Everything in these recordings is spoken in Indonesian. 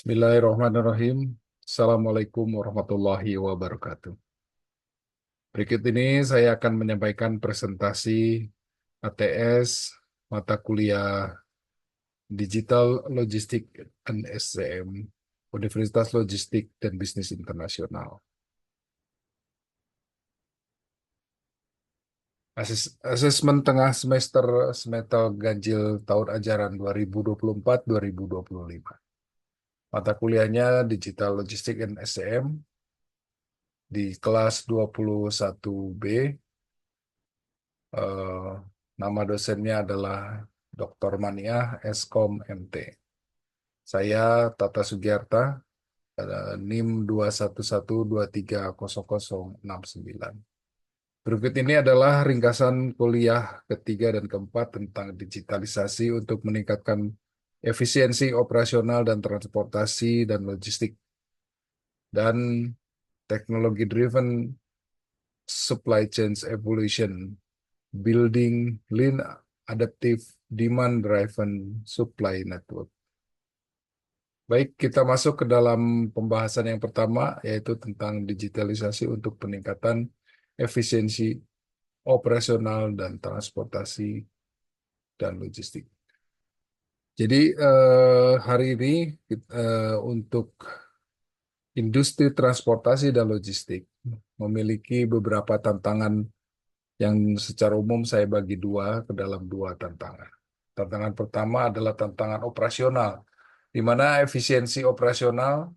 Bismillahirrahmanirrahim. Assalamualaikum warahmatullahi wabarakatuh. Berikut ini saya akan menyampaikan presentasi ATS mata kuliah Digital Logistik dan SCM Universitas Logistik dan Bisnis Internasional. Asesmen tengah semester semester ganjil tahun ajaran 2024-2025. Mata kuliahnya Digital Logistik dan SCM di kelas 21B. Eh, Nama dosennya adalah Dr. Maniah Eskom MT. Saya Tata Sugiarta, NIM 211230069. Berikut ini adalah ringkasan kuliah ketiga dan keempat tentang digitalisasi untuk meningkatkan efisiensi operasional dan transportasi dan logistik dan teknologi-driven supply chains evolution, building lean adaptive demand-driven supply network. Baik, kita masuk ke dalam pembahasan yang pertama, yaitu tentang digitalisasi untuk peningkatan efisiensi operasional dan transportasi dan logistik. Jadi hari ini untuk industri transportasi dan logistik memiliki beberapa tantangan yang secara umum saya bagi dua ke dalam dua tantangan. Tantangan pertama adalah tantangan operasional, di mana efisiensi operasional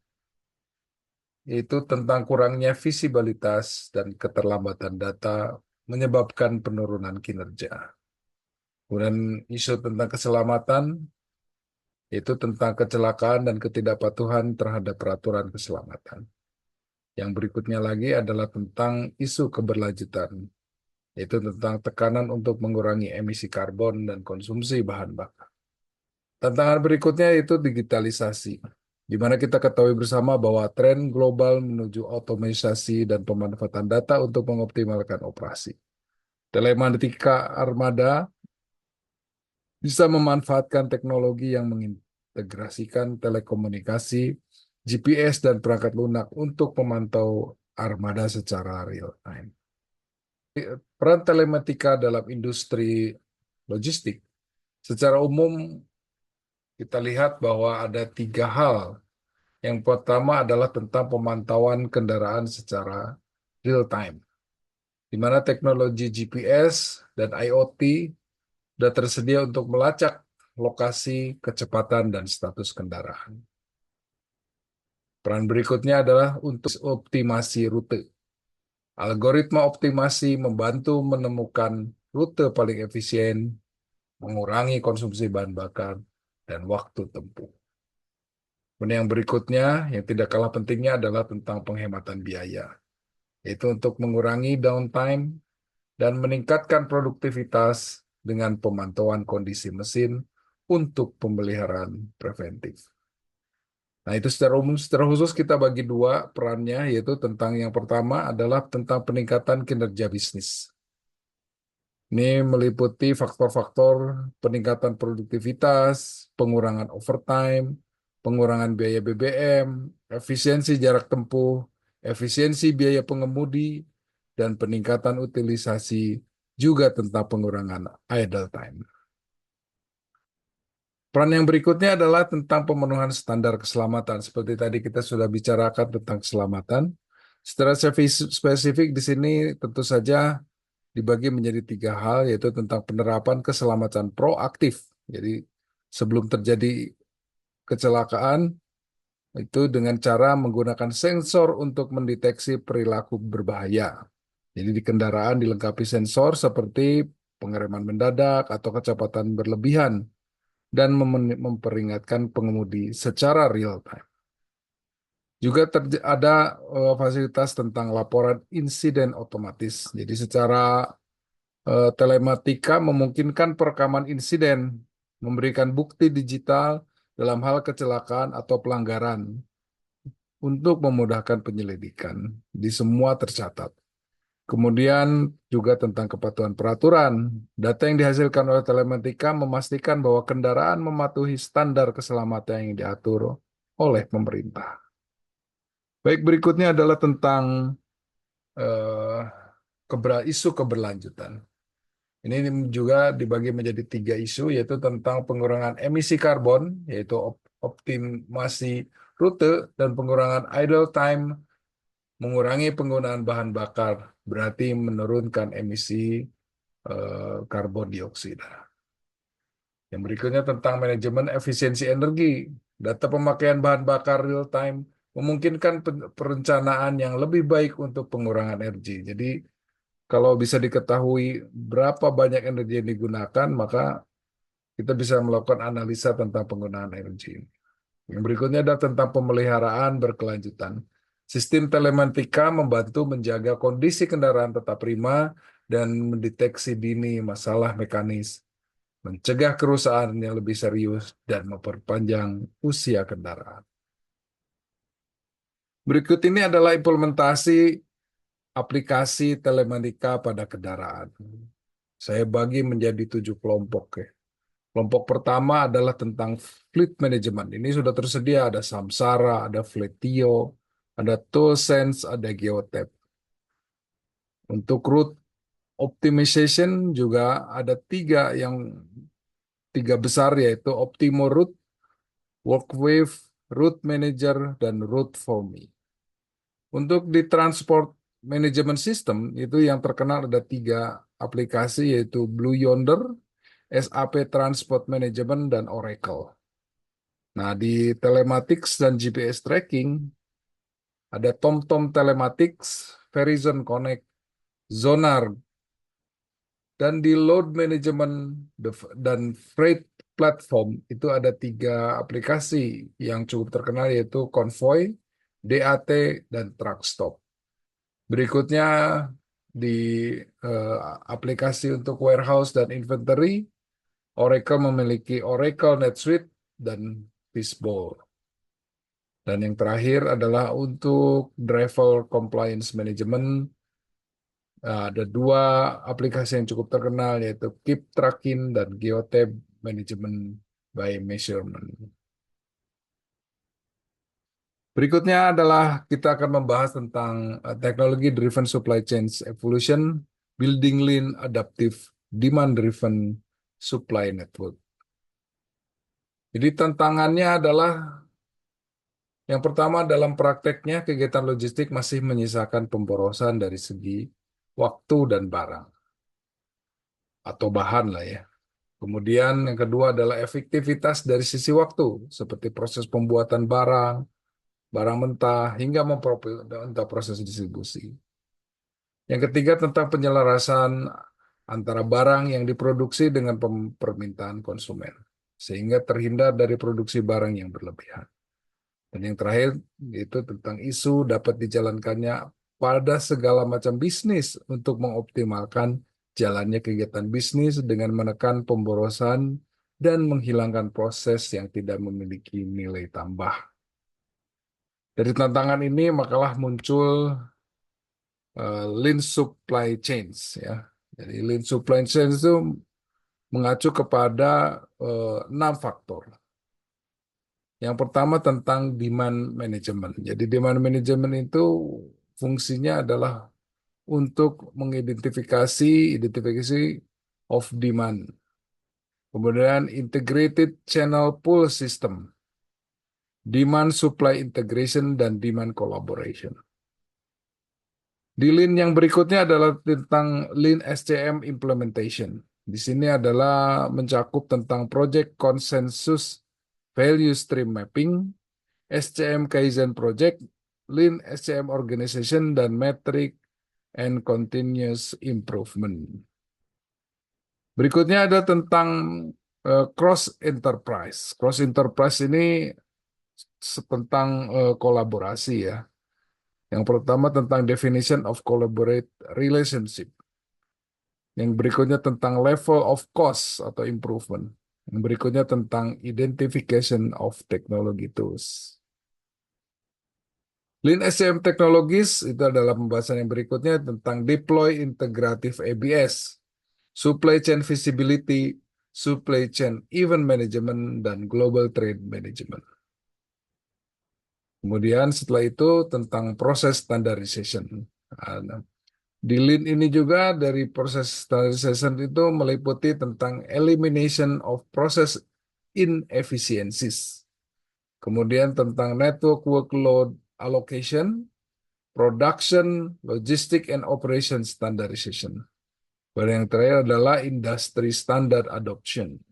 itu tentang kurangnya visibilitas dan keterlambatan data menyebabkan penurunan kinerja. Kemudian isu tentang keselamatan itu tentang kecelakaan dan ketidakpatuhan terhadap peraturan keselamatan. Yang berikutnya lagi adalah tentang isu keberlanjutan, yaitu tentang tekanan untuk mengurangi emisi karbon dan konsumsi bahan bakar. Tantangan berikutnya itu digitalisasi, di mana kita ketahui bersama bahwa tren global menuju otomatisasi dan pemanfaatan data untuk mengoptimalkan operasi. Telematika armada bisa memanfaatkan teknologi yang mengintegrasikan telekomunikasi, GPS, dan perangkat lunak untuk memantau armada secara real time. Peran telematika dalam industri logistik, secara umum kita lihat bahwa ada tiga hal. Yang pertama adalah tentang pemantauan kendaraan secara real time, di mana teknologi GPS dan IoT sudah tersedia untuk melacak lokasi, kecepatan, dan status kendaraan. Peran berikutnya adalah untuk optimasi rute. Algoritma optimasi membantu menemukan rute paling efisien, mengurangi konsumsi bahan bakar, dan waktu tempuh. Kemudian yang berikutnya, yang tidak kalah pentingnya adalah tentang penghematan biaya, yaitu untuk mengurangi downtime dan meningkatkan produktivitas dengan pemantauan kondisi mesin untuk pemeliharaan preventif. Nah, itu secara umum, secara khusus kita bagi dua perannya, yaitu tentang yang pertama adalah tentang peningkatan kinerja bisnis. Ini meliputi faktor-faktor peningkatan produktivitas, pengurangan overtime, pengurangan biaya BBM, efisiensi jarak tempuh, efisiensi biaya pengemudi, dan peningkatan utilisasi juga tentang pengurangan idle time. Peran yang berikutnya adalah tentang pemenuhan standar keselamatan. Seperti tadi kita sudah bicarakan tentang keselamatan. Secara spesifik di sini tentu saja dibagi menjadi tiga hal, yaitu tentang penerapan keselamatan proaktif. Jadi sebelum terjadi kecelakaan, itu dengan cara menggunakan sensor untuk mendeteksi perilaku berbahaya. Jadi di kendaraan dilengkapi sensor seperti pengereman mendadak atau kecepatan berlebihan dan memperingatkan pengemudi secara real time. Juga ada fasilitas tentang laporan insiden otomatis. Jadi secara telematika memungkinkan perekaman insiden, memberikan bukti digital dalam hal kecelakaan atau pelanggaran untuk memudahkan penyelidikan. Di semua tercatat. Kemudian juga tentang kepatuhan peraturan. Data yang dihasilkan oleh telematika memastikan bahwa kendaraan mematuhi standar keselamatan yang diatur oleh pemerintah. Baik, berikutnya adalah tentang eh, isu keberlanjutan. Ini juga dibagi menjadi tiga isu, yaitu tentang pengurangan emisi karbon, yaitu optimasi rute, dan pengurangan idle time, mengurangi penggunaan bahan bakar, berarti menurunkan emisi karbon dioksida. Yang berikutnya tentang manajemen efisiensi energi. Data pemakaian bahan bakar real time memungkinkan perencanaan yang lebih baik untuk pengurangan energi. Jadi kalau bisa diketahui berapa banyak energi yang digunakan, maka kita bisa melakukan analisa tentang penggunaan energi. Yang berikutnya adalah tentang pemeliharaan berkelanjutan. Sistem telematika membantu menjaga kondisi kendaraan tetap prima dan mendeteksi dini masalah mekanis, mencegah kerusakan yang lebih serius, dan memperpanjang usia kendaraan. Berikut ini adalah implementasi aplikasi telematika pada kendaraan. Saya bagi menjadi 7 kelompok. Ya. Kelompok pertama adalah tentang fleet management. Ini sudah tersedia, ada Samsara, ada Fleetio, ada Toolsense, ada Geotab. Untuk route optimization juga ada tiga besar, yaitu Optimo Route, WorkWave, Route Manager, dan Route for Me. Untuk di transport management system, itu yang terkenal ada 3 aplikasi, yaitu Blue Yonder, SAP Transport Management, dan Oracle. Nah, di telematics dan GPS tracking, ada TomTom Telematics, Verizon Connect, Zonar, dan di load management dan freight platform, itu ada 3 aplikasi yang cukup terkenal, yaitu Convoy, DAT, dan Truckstop. Berikutnya di eh, aplikasi untuk warehouse dan inventory, Oracle memiliki Oracle NetSuite dan Fishbowl. Dan yang terakhir adalah untuk driver compliance management. Ada 2 aplikasi yang cukup terkenal, yaitu Keep Tracking dan Geotab Management by Measurement. Berikutnya adalah kita akan membahas tentang teknologi driven supply chain evolution, building lean, adaptive, demand driven supply network. Jadi tantangannya adalah yang pertama, dalam prakteknya kegiatan logistik masih menyisakan pemborosan dari segi waktu dan barang atau bahan lah ya. Kemudian yang kedua adalah efektivitas dari sisi waktu, seperti proses pembuatan barang, barang mentah, hingga untuk proses distribusi. Yang ketiga tentang penyelarasan antara barang yang diproduksi dengan permintaan konsumen, sehingga terhindar dari produksi barang yang berlebihan. Dan yang terakhir itu tentang isu dapat dijalankannya pada segala macam bisnis untuk mengoptimalkan jalannya kegiatan bisnis dengan menekan pemborosan dan menghilangkan proses yang tidak memiliki nilai tambah. Dari tantangan ini makalah muncul lean supply chains ya. Jadi lean supply chains itu mengacu kepada 6 faktor. Yang pertama tentang demand management. Jadi demand management itu fungsinya adalah untuk identifikasi of demand. Kemudian integrated channel pull system, demand supply integration, dan demand collaboration. Di Lean yang berikutnya adalah tentang Lean SCM implementation. Di sini adalah mencakup tentang project consensus value stream mapping, SCM Kaizen Project, Lean SCM Organization, dan Metric and Continuous Improvement. Berikutnya ada tentang cross enterprise. Cross enterprise ini tentang kolaborasi ya. Yang pertama tentang definition of collaborate relationship. Yang berikutnya tentang level of cost atau improvement. Yang berikutnya tentang identification of technology tools. Lean SCM Technologies itu adalah pembahasan yang berikutnya tentang deploy integrative ABS, supply chain visibility, supply chain event management, dan global trade management. Kemudian setelah itu tentang proses standardization. Nah, di Lean ini juga dari proses standardization itu meliputi tentang elimination of process inefficiencies. Kemudian tentang network workload allocation, production, logistic, and operation standardization. Dan yang terakhir adalah industry standard adoption.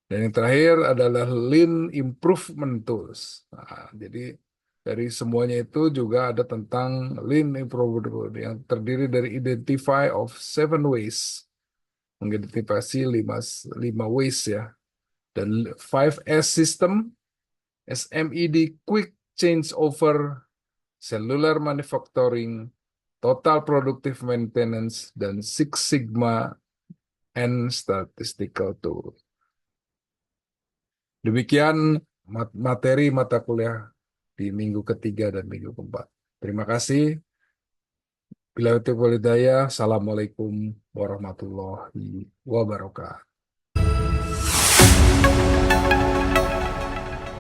Dan yang terakhir adalah Lean Improvement Tools. Nah, jadi dari semuanya itu juga ada tentang Lean Improvement Tools yang terdiri dari identify of 7 ways, mengidentifikasi lima ways ya, dan 5S system, SMED Quick Change Over, Cellular Manufacturing, Total Productive Maintenance, dan Six Sigma and Statistical Tool. Demikian materi mata kuliah di minggu ketiga dan minggu keempat. Terima kasih. Bila itu walhidayah. Assalamualaikum warahmatullahi wabarakatuh.